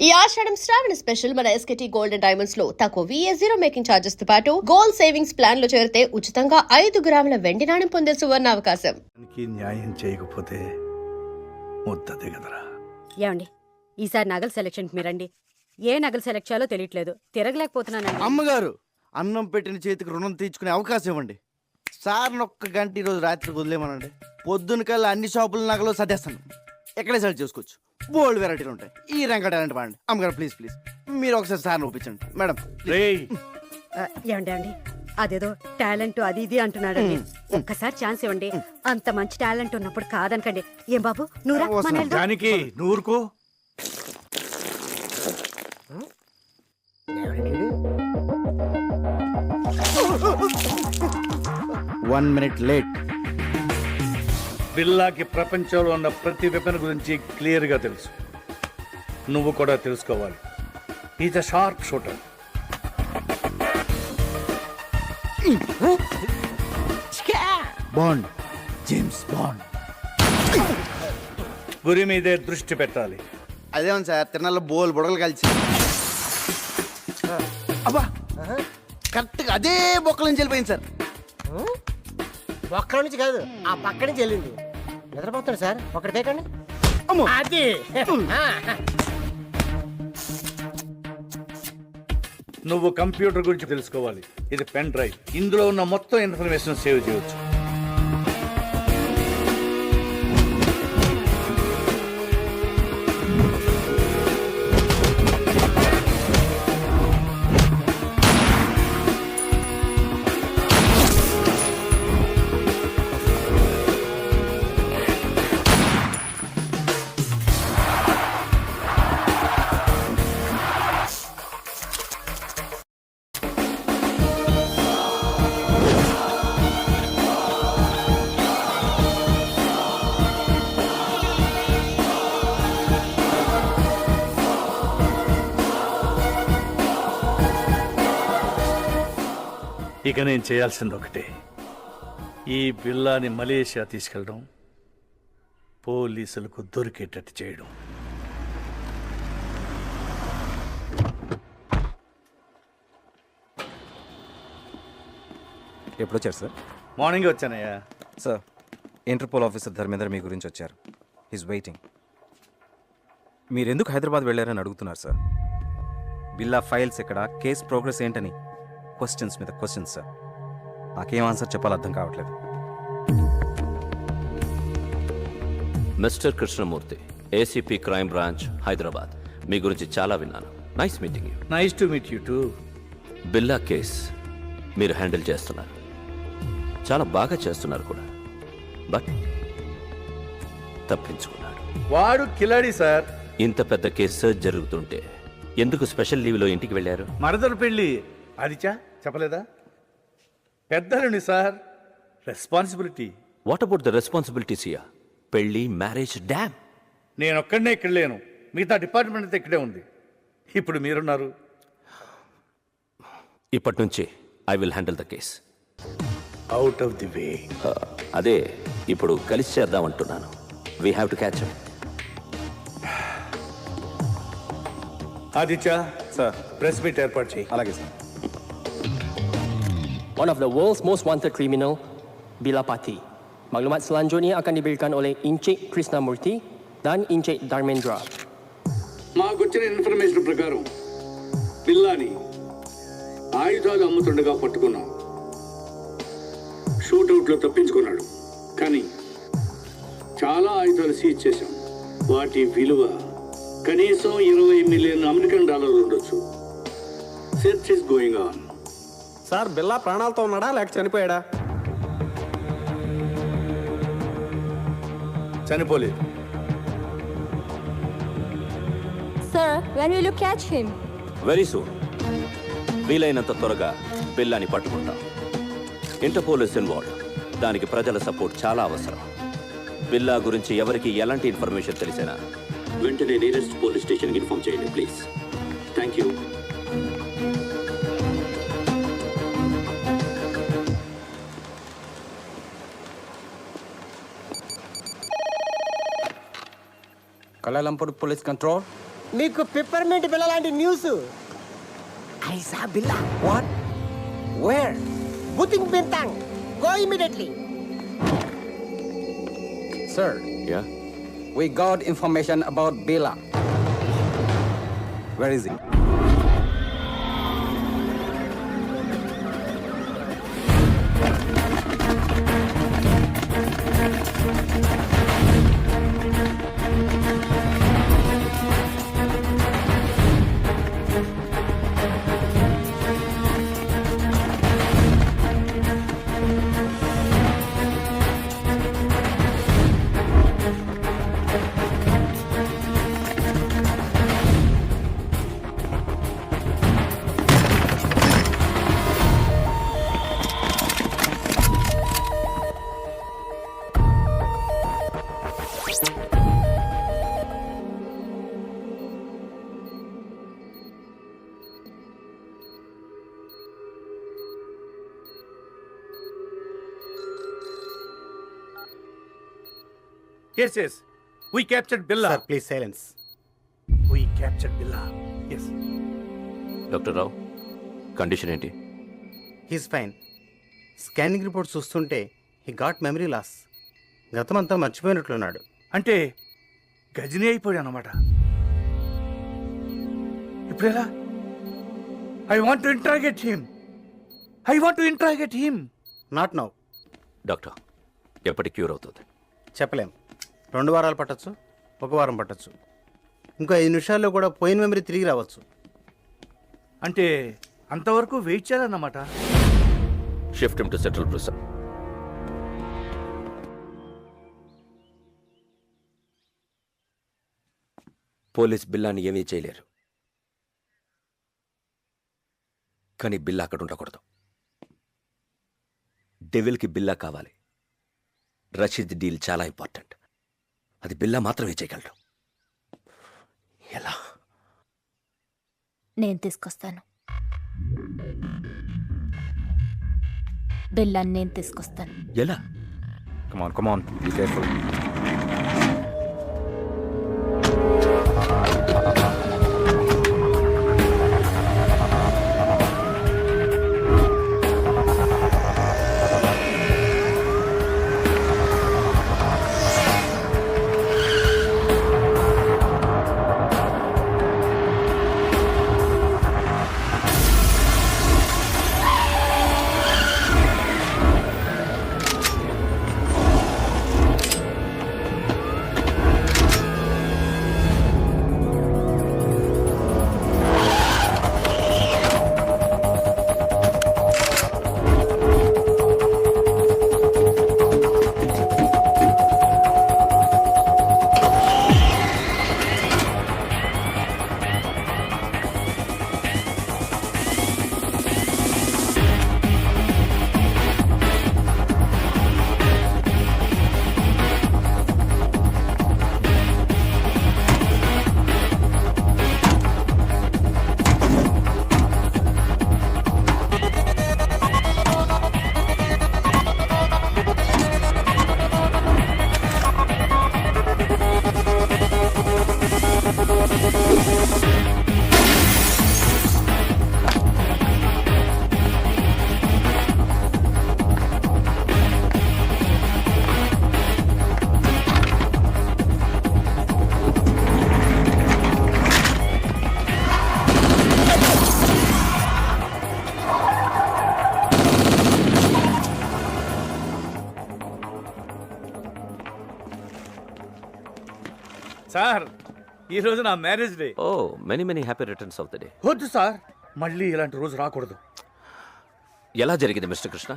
ఈ ఆషాఢం శ్రావణ స్పెషల్ మన ఎస్కేటీ gold and diamonds లో తక్కువ VA0 మేకింగ్ ఛార్జెస్ తో పాటు గోల్డ్ సేవింగ్స్ ప్లాన్ లో చేరితే ఉచితంగా 5 గ్రాముల వెండి నాణెం పొందే సువర్ణ అవకాశం. న్యాయం చేయకపోతే ముద్ద దిగదరా. ఏమండి ఈసారి నగల సెలక్షన్ మీరండి. ఏ నగలు సెలెక్ట్ చేయాలో తెలియట్లేదు, తిరగలేకపోతున్నానండి. అమ్మగారు, అన్నం పెట్టిన చేతికి రుణం తీర్చుకునే అవకాశం ఇవ్వండి. సార్ ఒక్క గంట ఈరోజు రాత్రికి వదిలేమనండి. పొద్దున కల్లా అన్ని షాపుల నగలు సర్దేస్తాను. ఎక్కడే సెలెక్ట్ చేసుకోవచ్చు. బోల్డ్ వెరైటీలు ఉంటాయి. ఈ రంగ టాలెంట్ వాడండి. అమ్మగారు ప్లీజ్ ప్లీజ్ మీరు ఒకసారి సార్ని ఒప్పించండి మేడం. ఏమండి అండి అదేదో టాలెంట్ అది ఇది అంటున్నాడండి. ఒక్కసారి ఛాన్స్ ఇవ్వండి. అంత మంచి టాలెంట్ ఉన్నప్పుడు కాదనకండి. ఏం బాబు దానికి నూరుకో. 1 minute లేట్. బిల్లాకి ప్రపంచంలో ఉన్న ప్రతి వెపన్ గురించి క్లియర్ గా తెలుసు. నువ్వు కూడా తెలుసుకోవాలి. Is a sharp shooter. Bond, James bond. గురి మీదే దృష్టి పెట్టాలి. అదేమో సార్, తిరణాల్లో బోల్ బుడగలు కలిసి అబ్బా కరెక్ట్గా అదే బొక్కల నుంచి వెళ్ళిపోయింది సార్. ఒక్క నుంచి కాదు, ఆ పక్క నుంచి వెళ్ళింది. నిద్రపోతాడు సార్, ఒకటి తేకండి. అది నువ్వు కంప్యూటర్ గురించి తెలుసుకోవాలి. ఇది పెన్ డ్రైవ్. ఇందులో ఉన్న మొత్తం ఇన్ఫర్మేషన్ సేవ్ చేయవచ్చు. ఇక నేను చేయాల్సింది ఒకటే, ఈ బిల్లాని మలేషియా తీసుకెళ్ళడం, పోలీసులకు దొరికేటట్టు చేయడం. ఎప్పుడు వచ్చారు సార్? మార్నింగ్ వచ్చానయ్యా. సార్, ఇంటర్పోల్ ఆఫీసర్ ధర్మేంద్ర మీ గురించి వచ్చారు. He's waiting. మీరెందుకు హైదరాబాద్ వెళ్ళారని అడుగుతున్నారు సార్. బిల్లా ఫైల్స్ ఎక్కడ, కేస్ ప్రోగ్రెస్ ఏంటని క్వశ్చన్స్ మీద క్వశ్చన్స్ సార్. నాకేం ఆన్సర్ చెప్పాలో అర్థం కావట్లేదు. Mister Krishnamurthy, ACP crime branch, Hyderabad. మీ గురించి చాలా విన్నాను. Nice meeting you. Nice to meet you too. Billa case మీరు హ్యాండిల్ చేస్తున్నారు, చాలా బాగా చేస్తున్నారు కూడా. బట్ తప్పించుకున్నాడు. వాడు కిలాడి సార్. ఇంత పెద్ద కేసు జరుగుతుంటే ఎందుకు స్పెషల్ లీవ్లో ఇంటికి వెళ్ళారు? మరదలు పెళ్ళి అదిచా చెప్పలేదా? పెద్దలుని sir, responsibility. What about the responsibilities here? పెళ్లి, మ్యారేజ్, డ్యామ్. నేను ఒక్కడనే ఇక్కడ లేను, మిగతా డిపార్ట్మెంట్ అంతా ఇక్కడే ఉంది. ఇప్పుడు మీరున్నారు. ఇప్పటి నుంచి I will handle the case. Out of the way. అదే ఇప్పుడు కలిసి చేద్దామంటున్నాను. We have to catch. Aditya sir, press meet ఏర్పాటు చేయి. అలాగే sir. one of the world's most wanted criminal, Billa Pati. Maklumat selanjutnya akan diberikan oleh Encik Krishnamurti dan Encik Dharmendra. మాకు వచ్చిన information ప్రకారం బిల్లాని ఆయుధాలు అమ్ముతుండగా పట్టుకున్నాం. షూట్అవుట్లో తప్పించుకున్నాడు, కానీ చాలా ఆయుధాలు సీజ్ చేశాం. వాటి విలువ కనీసం 20 మిలియన్ అమెరికన్ డాలర్లు ఉండొచ్చు. Search is going on. Sir, బిల్లా ప్రాణాలతో ఉన్నాడా లేక చనిపోయాడా? చనిపోలేదు. Sir, when will you catch him? Very soon. వీలైనంత త్వరగా బిల్లాని పట్టుకుంటాం. Interpole is involved. దానికి ప్రజల సపోర్ట్ చాలా అవసరం. బిల్లా గురించి ఎవరికి ఎలాంటి ఇన్ఫర్మేషన్ తెలిసినా వెంటనే నియరెస్ట్ పోలీస్ స్టేషన్కి ఇన్ఫార్మ్ చేయండి please. Thank you. Kuala Lumpur Police Control. నీకు పిప్పర్మెంట్ బిల్ల లాంటి న్యూస్. ఐసా బిల్లా. వాట్? వేర్? బుతింగ్ Bintang. Go immediately. Sir, Yeah? we got information about Bella. Where is he? Yes. We captured Billa. Sir, please silence. We captured Billa. Yes. Doctor Rao, condition ఏంటి? He's fine. Scanning report చూస్తుంటే he got memory loss. గతమంతా మర్చిపోయినట్లున్నాడు. అంటే గజనీ అయిపోయాడు అన్నమాట. ఇప్పుడు ఎలా? I want to interrogate him. Not now. Doctor, ఎప్పటి క్యూర్ అవుతుంది? చెప్పలేం. 2 వారాలు పట్టచ్చు, 1 వారం పట్టచ్చు, ఇంకో 5 నిమిషాల్లో కూడా పోయిన మెమరీ తిరిగి రావచ్చు. అంటే అంతవరకు వెయిట్ చేయాలన్నమాట. Shift him to central prison. Police బిల్లాని ఏమీ చేయలేరు, కానీ బిల్లా అక్కడ ఉండకూడదు. డెవిల్కి బిల్లా కావాలి. రషీద్ డీల్ చాలా ఇంపార్టెంట్. అది బిల్లా మాత్రమే చేయగలడు. ఎలా? నేను తీసుకొస్తాను. బిల్లాన్ని నేను తీసుకొస్తాను. ఎలా? Come on, be careful. Sir, ఈ రోజు నా marriage day. Oh, many happy returns of the day. వద్దు సార్, మళ్ళీ ఇలాంటి రోజు రాకూడదు. ఎలా జరిగింది మిస్టర్ కృష్ణ?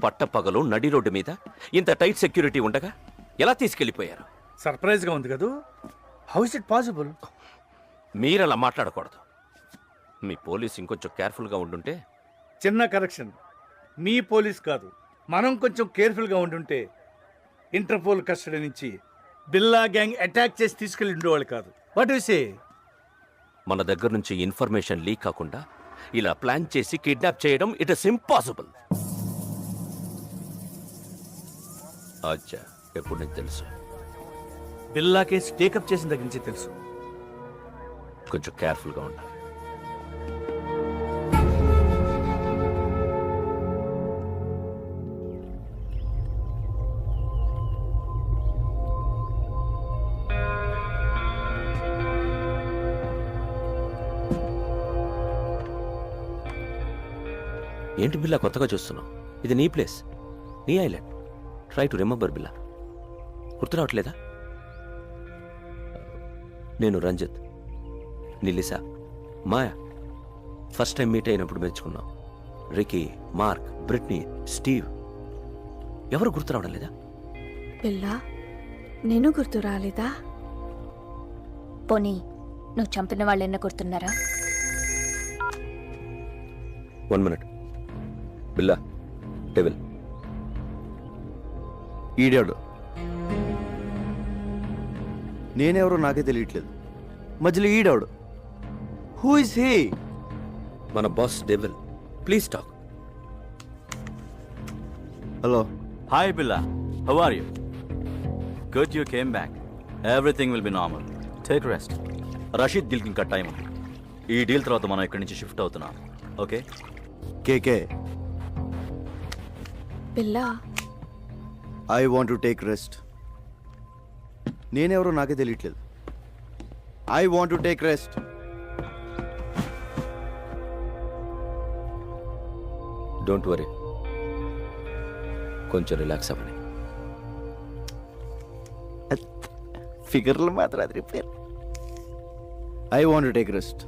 పట్టపగలు నడి రోడ్డు మీద ఇంత టైట్ సెక్యూరిటీ ఉండగా ఎలా తీసుకెళ్లిపోయారు? సర్ప్రైజ్ గా ఉంది కదూ. How is it possible? మీరలా మాట్లాడకూడదు. మీ పోలీస్ ఇంకొంచెం కేర్ఫుల్గా ఉండుంటే. చిన్న కరెక్షన్, మీ పోలీస్ కాదు, మనం కొంచెం కేర్ఫుల్గా ఉండుంటే ఇంటర్పోల్ కస్టడీ నుంచి బిల్లా గ్యాంగ్ అటాక్ చేసి తీసుకెళ్ళి ఉండేవాళ్ళు కాదు. What you say? మన దగ్గర నుంచి ఇన్ఫర్మేషన్ లీక్ కాకుండా ఇలా ప్లాన్ చేసి కిడ్నాప్ చేయడం ఇట్ ఇస్ ఇంపాసిబుల్. అచ్చా, ఎప్పుడు నీకు తెలుసు? బిల్లా కేసు టేకప్ చేసిన దగ్గర నుంచి తెలుసు. కొంచెం కేర్ఫుల్గా ఉండాలి. ఏంటి బిల్లా కొత్తగా చూస్తున్నావు? ఇది నీ ప్లేస్, నీ ఐలాండ్. ట్రై టు రిమెంబర్ బిల్లా. గుర్తు రావట్లేదా? నేను రంజిత్, నిలిసా, మాయా ఫస్ట్ టైం మీట్ అయినప్పుడు మెచ్చుకున్నాం. రికీ, మార్క్, బ్రిట్నీ, స్టీవ్, ఎవరు గుర్తు రావడం లేదా? పిల్ల నేను గుర్తు రాలేదా? పోనీ నువ్వు చంపిన వాళ్ళెన్న గుర్తున్నారా? 1 minute. బిల్లా, డెవిల్. ఈడాడు. నేనెవరో నాకే తెలియట్లేదు. మధ్యలో ఈడాడు. Who is he? మన boss devil. Please talk. Hello. Hi, Billa. How are you? Good you came back. Everything will be normal. Take rest. Rashid డీల్కి ఇంకా టైం ఉంది. ఈ డీల్ తర్వాత మనం ఇక్కడి నుంచి షిఫ్ట్ అవుతున్నాం. ఓకే? కేకే, పిల్ల I want to take rest. నేనెవరో నాకే తెలియట్లేదు. I want to take rest. Don't worry, కొంచెం రిలాక్స్ అవ్వండి. ఫిగర్లు మాత్రం అది repair. I want to take rest.